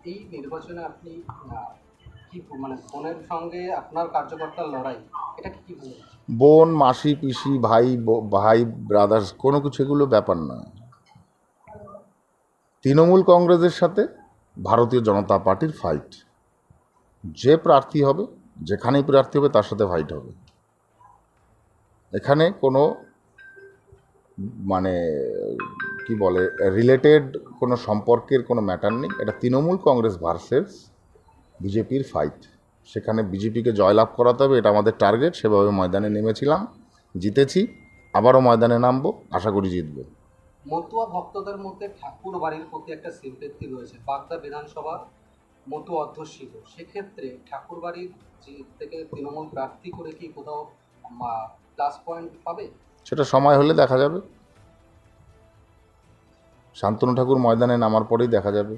এই নির্বাচনে আপনি কি মানে বোনের সঙ্গে আপনার কার্যকর্তার লড়াই, এটা কি বলবেন? বোন, মাসি, পিসি, ভাই, ভাই ব্রাদার্স কোনো কিছু এগুলো ব্যাপার নয়। তৃণমূল কংগ্রেসের সাথে ভারতীয় জনতা পার্টির ফাইট। যে প্রার্থী হবে, যেখানেই প্রার্থী হবে তার সাথে ফাইট হবে। এখানে কোনো মানে কি বলে রিলেটেড কোনো সম্পর্কের কোনো ম্যাটার নেই। এটা তৃণমূল কংগ্রেস ভার্সেস বিজেপির ফাইট। সেখানে বিজেপিকে জয়লাভ করাতে হবে, এটা আমাদের টার্গেট। সেভাবে ময়দানে নেমেছিলাম, জিতেছি, আবারও ময়দানে নামবো, আশা করি জিতবো। মতুয়া ভক্তদের মধ্যে ঠাকুর বাড়ির প্রতি একটা সিম্পেথি রয়েছে। বাগদা বিধানসভা মতুয়া অধ্যুষিত, সেক্ষেত্রে ঠাকুর বাড়ির থেকে তৃণমূল প্রার্থী করে কি কোথাও প্লাস পয়েন্ট পাবে? সেটা সময় হলে দেখা যাবে। শান্তনু ঠাকুর ময়দানে নামার পরেই দেখা যাবে।